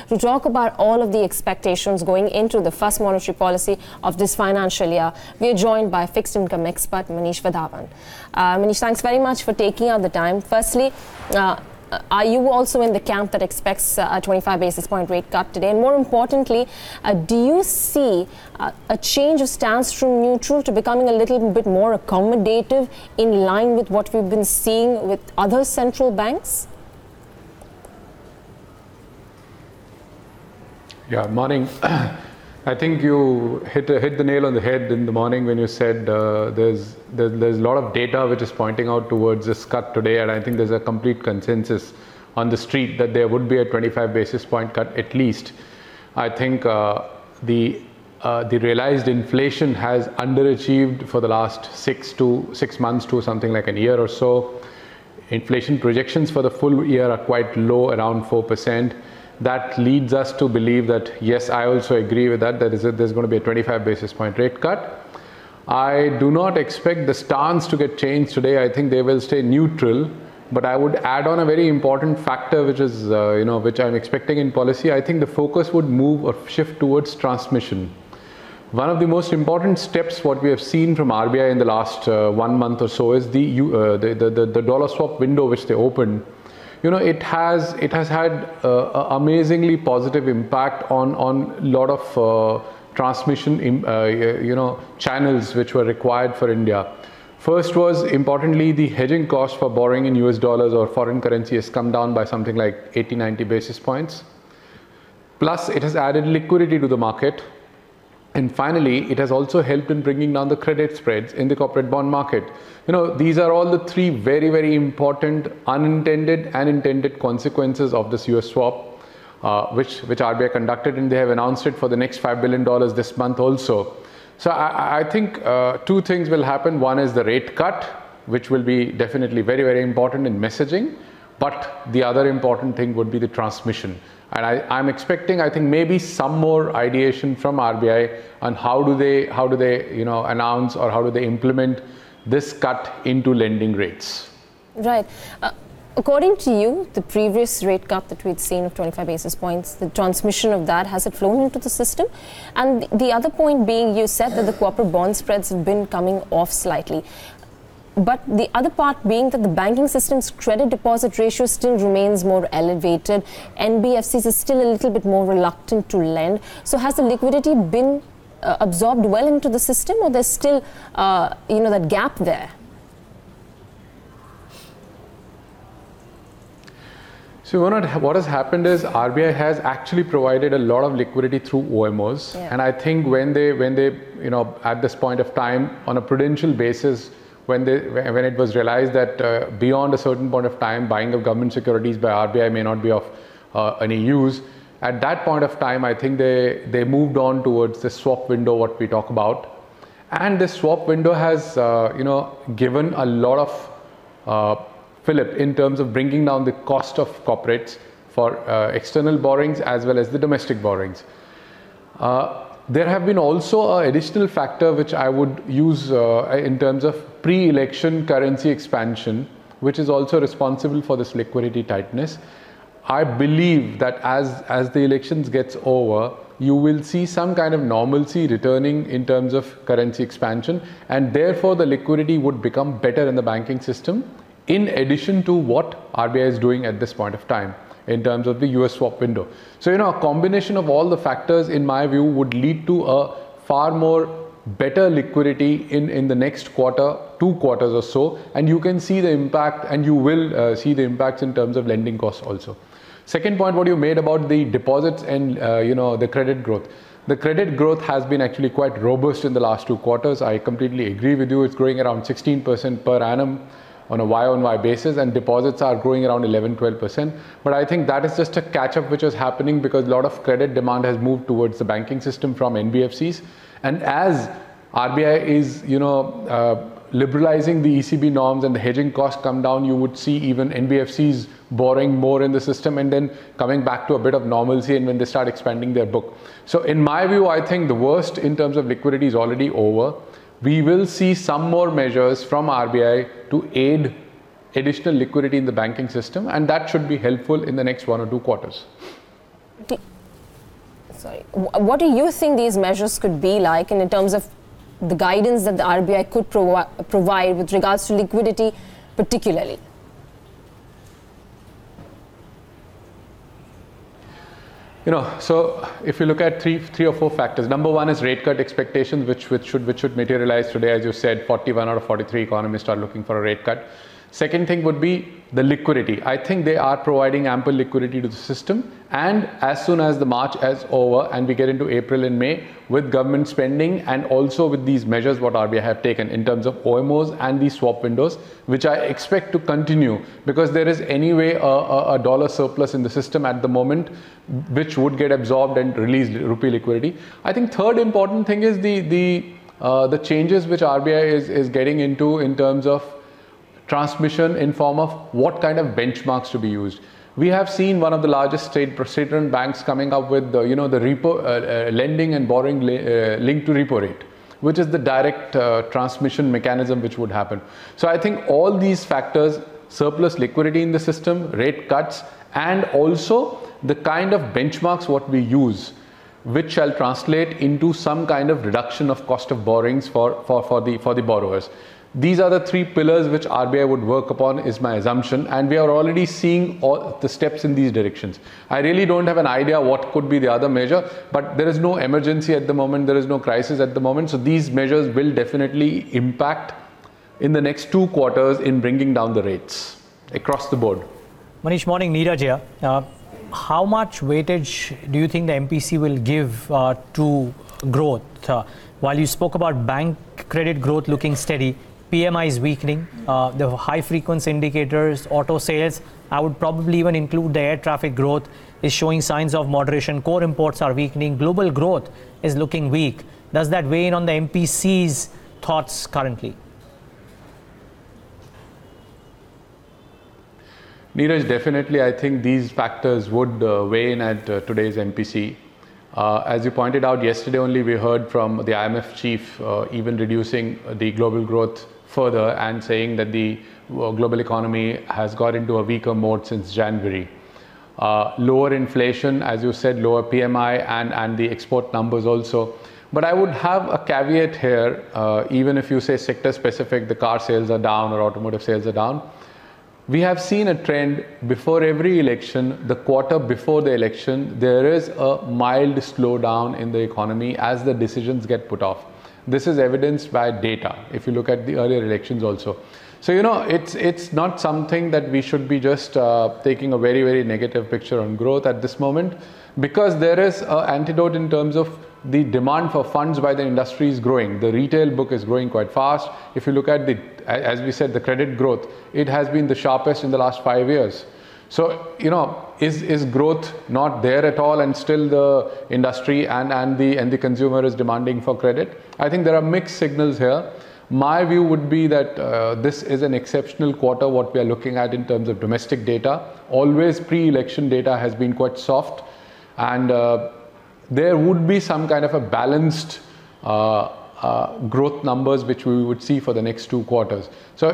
To talk about all of the expectations going into the first monetary policy of this financial year, we are joined by fixed income expert Manish Wadhawan. Manish, thanks very much for taking out the time. Firstly, are you also in the camp that expects a 25 basis point rate cut today? And more importantly, do you see a change of stance from neutral to becoming a little bit more accommodative in line with what we've been seeing with other central banks? Yeah, morning. I think you hit the nail on the head in the morning when you said there's a lot of data which is pointing out towards this cut today, and I think there's a complete consensus on the street that there would be a 25 basis point cut at least. I think the realized inflation has underachieved for the last 6 months to something like a year or so. Inflation projections for the full year are quite low, around 4%. That leads us to believe that, yes, I also agree with that, there's going to be a 25 basis point rate cut. I do not expect the stance to get changed today. I think they will stay neutral, but I would add on a very important factor, which is, which I'm expecting in policy. I think the focus would move or shift towards transmission. One of the most important steps, what we have seen from RBI in the last 1 month or so, is the dollar swap window which they opened. It has had amazingly positive impact on a lot of transmission, channels which were required for India. First was, importantly, the hedging cost for borrowing in US dollars or foreign currency has come down by something like 80-90 basis points. Plus, it has added liquidity to the market. And finally, it has also helped in bringing down the credit spreads in the corporate bond market. These are all the three very, very important unintended and intended consequences of this US swap, which RBI conducted, and they have announced it for the next $5 billion this month also. So I think two things will happen. One is the rate cut, which will be definitely very, very important in messaging. But the other important thing would be the transmission. And I'm expecting, I think, maybe some more ideation from RBI on how do they announce or how do they implement this cut into lending rates. Right. According to you, the previous rate cut that we'd seen of 25 basis points, the transmission of that, has it flown into the system? And the other point being, you said that the corporate bond spreads have been coming off slightly. But the other part being that the banking system's credit deposit ratio still remains more elevated. NBFCs is still a little bit more reluctant to lend. So has the liquidity been absorbed well into the system, or there's still, that gap there? So what has happened is RBI has actually provided a lot of liquidity through OMOs. Yeah. And I think when they at this point of time, on a prudential basis, when it was realized that beyond a certain point of time, buying of government securities by RBI may not be of any use, at that point of time, I think they moved on towards the swap window, what we talk about. And this swap window has, given a lot of fillip in terms of bringing down the cost of corporates for external borrowings as well as the domestic borrowings. There have been also an additional factor which I would use in terms of pre-election currency expansion, which is also responsible for this liquidity tightness. I believe that as the elections gets over, you will see some kind of normalcy returning in terms of currency expansion, and therefore the liquidity would become better in the banking system, in addition to what RBI is doing at this point of time in terms of the US swap window. So, a combination of all the factors, in my view, would lead to a far more better liquidity in the next quarter, 2 quarters or so, and you can see the impact, and you will see the impacts in terms of lending costs also. Second point, what you made about the deposits and the credit growth. The credit growth has been actually quite robust in the last 2 quarters. I completely agree with you. It's growing around 16% per annum on a Y-on-Y basis, and deposits are growing around 11-12%. But I think that is just a catch-up which is happening because a lot of credit demand has moved towards the banking system from NBFCs. And as RBI is, liberalizing the ECB norms and the hedging costs come down, you would see even NBFCs borrowing more in the system and then coming back to a bit of normalcy, and when they start expanding their book. So in my view, I think the worst in terms of liquidity is already over. We will see some more measures from RBI to aid additional liquidity in the banking system, and that should be helpful in the next 1 or 2 quarters. Sorry. What do you think these measures could be like, and in terms of the guidance that the RBI could provide with regards to liquidity particularly? So if you look at three or four factors, number one is rate cut expectations, which should materialize today. As you said, 41 out of 43 economists are looking for a rate cut. Second thing would be the liquidity. I think they are providing ample liquidity to the system, and as soon as the March is over and we get into April and May with government spending and also with these measures what RBI have taken in terms of OMOs and these swap windows, which I expect to continue because there is anyway a dollar surplus in the system at the moment, which would get absorbed and release rupee liquidity. I think third important thing is the changes which RBI is getting into in terms of transmission in form of what kind of benchmarks to be used. We have seen one of the largest state-run banks coming up with the repo lending and borrowing linked to repo rate, which is the direct transmission mechanism which would happen. So I think all these factors, surplus liquidity in the system, rate cuts, and also the kind of benchmarks what we use, which shall translate into some kind of reduction of cost of borrowings for the borrowers. These are the three pillars which RBI would work upon, is my assumption, and we are already seeing all the steps in these directions. I really don't have an idea what could be the other measure, but there is no emergency at the moment, there is no crisis at the moment, so these measures will definitely impact in the next 2 quarters in bringing down the rates across the board. Manish, morning, Neeraj here. How much weightage do you think the MPC will give to growth? While you spoke about bank credit growth looking steady, PMI is weakening, the high frequency indicators, auto sales, I would probably even include the air traffic growth is showing signs of moderation, core imports are weakening, global growth is looking weak. Does that weigh in on the MPC's thoughts currently? Neeraj, definitely I think these factors would weigh in at today's MPC. As you pointed out yesterday only, we heard from the IMF chief even reducing the global growth further and saying that the global economy has got into a weaker mode since January. Lower inflation, as you said, lower PMI and the export numbers also. But I would have a caveat here, even if you say sector specific, the car sales are down or automotive sales are down. We have seen a trend before every election, the quarter before the election, there is a mild slowdown in the economy as the decisions get put off. This is evidenced by data, if you look at the earlier elections also. So, it's not something that we should be just taking a very, very negative picture on growth at this moment, because there is an antidote in terms of the demand for funds by the industry is growing. The retail book is growing quite fast. If you look at as we said, the credit growth, it has been the sharpest in the last 5 years. So, is growth not there at all, and still the industry and the consumer is demanding for credit? I think there are mixed signals here. My view would be that this is an exceptional quarter, what we are looking at in terms of domestic data. Always pre-election data has been quite soft, and there would be some kind of a balanced growth numbers which we would see for the next 2 quarters. So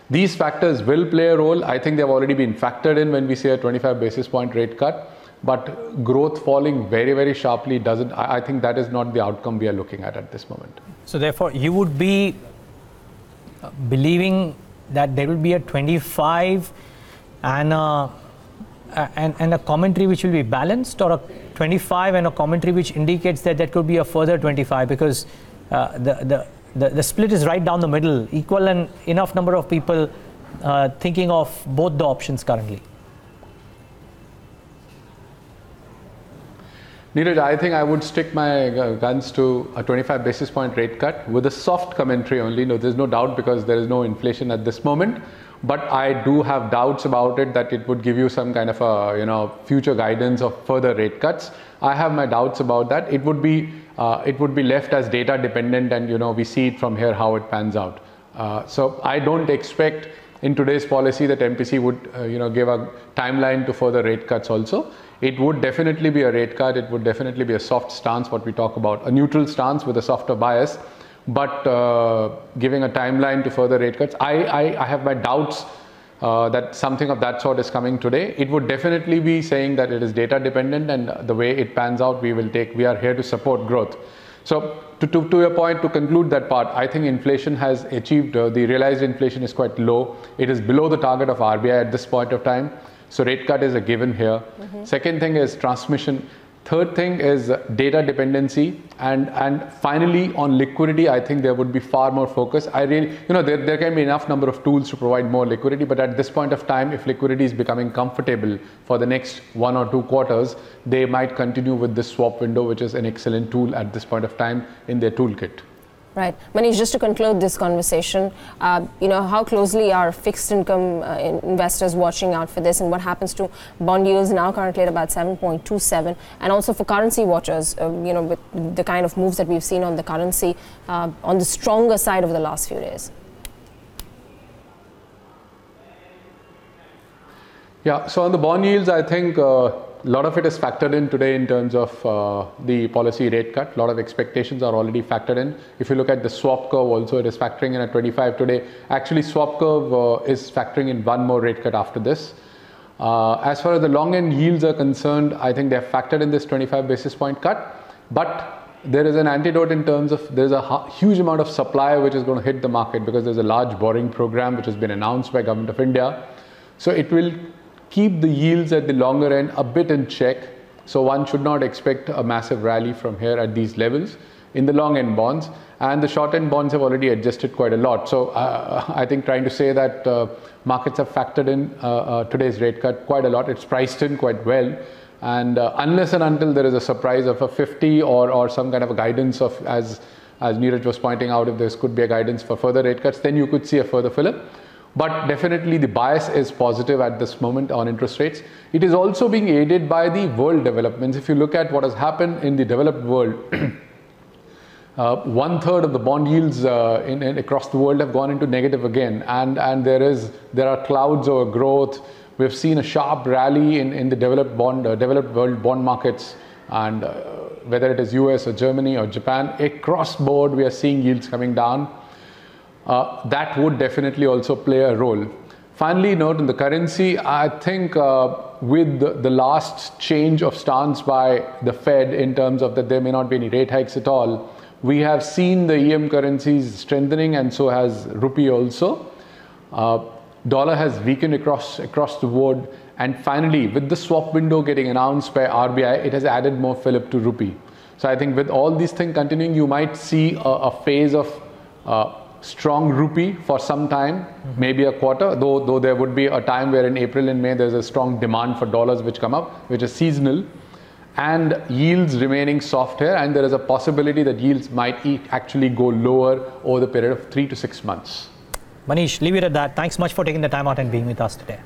these factors will play a role. I think they've already been factored in when we say a 25 basis point rate cut, but growth falling very, very sharply doesn't. I think that is not the outcome we are looking at this moment. So therefore, you would be believing that there will be a 25 and a commentary which will be balanced, or a 25 and a commentary which indicates that there could be a further 25, because the split is right down the middle, equal and enough number of people thinking of both the options currently. Neeraj, I think I would stick my guns to a 25 basis point rate cut with a soft commentary only. No, there's no doubt, because there is no inflation at this moment. But I do have doubts about it, that it would give you some kind of a future guidance of further rate cuts. I have my doubts about that. It would be left as data dependent, and we see it from here how it pans out. So I don't expect in today's policy that MPC would give a timeline to further rate cuts also. It would definitely be a rate cut. It would definitely be a soft stance, what we talk about, a neutral stance with a softer bias. But giving a timeline to further rate cuts, I have my doubts that something of that sort is coming today. It would definitely be saying that it is data dependent, and the way it pans out, we are here to support growth. So to your point, to conclude that part, I think inflation has achieved, the realized inflation is quite low. It is below the target of RBI at this point of time. So rate cut is a given here. Second thing is transmission. Third thing is data dependency, and finally on liquidity, I think there would be far more focus. There can be enough number of tools to provide more liquidity, but at this point of time, if liquidity is becoming comfortable for the next 1 or 2 quarters, they might continue with this swap window, which is an excellent tool at this point of time in their toolkit. Right. Manish, just to conclude this conversation, how closely are fixed income investors watching out for this, and what happens to bond yields now currently at about 7.27, and also for currency watchers, with the kind of moves that we've seen on the currency on the stronger side of the last few days? Yeah, so on the bond yields, I think a lot of it is factored in today in terms of the policy rate cut. A lot of expectations are already factored in. If you look at the swap curve also, it is factoring in at 25 today. Actually, swap curve is factoring in one more rate cut after this. As far as the long end yields are concerned, I think they have factored in this 25 basis point cut. But there is an antidote in terms of there's a huge amount of supply which is going to hit the market, because there's a large borrowing program which has been announced by Government of India. So it will keep the yields at the longer end a bit in check. So one should not expect a massive rally from here at these levels in the long end bonds, and the short end bonds have already adjusted quite a lot. So I think trying to say that markets have factored in today's rate cut quite a lot. It's priced in quite well, and unless and until there is a surprise of a 50 or some kind of a guidance of, as Neeraj was pointing out, if there could be a guidance for further rate cuts, then you could see a further fillip. But definitely the bias is positive at this moment on interest rates. It is also being aided by the world developments. If you look at what has happened in the developed world, 1/3 of the bond yields across the world have gone into negative again, and there are clouds over growth. We've seen a sharp rally in the developed world bond markets, and whether it is US or Germany or Japan, across board we are seeing yields coming down. That would definitely also play a role. Finally, note in the currency, I think with the last change of stance by the Fed in terms of that there may not be any rate hikes at all, we have seen the EM currencies strengthening, and so has rupee also. Dollar has weakened across the board, and finally with the swap window getting announced by RBI, it has added more fillip to rupee. So I think with all these things continuing, you might see a phase of strong rupee for some time, maybe a quarter, though there would be a time where in April and May there's a strong demand for dollars which come up, which is seasonal, and yields remaining soft here, and there is a possibility that yields might actually go lower over the period of 3 to 6 months. Manish, leave it at that. Thanks much for taking the time out and being with us today.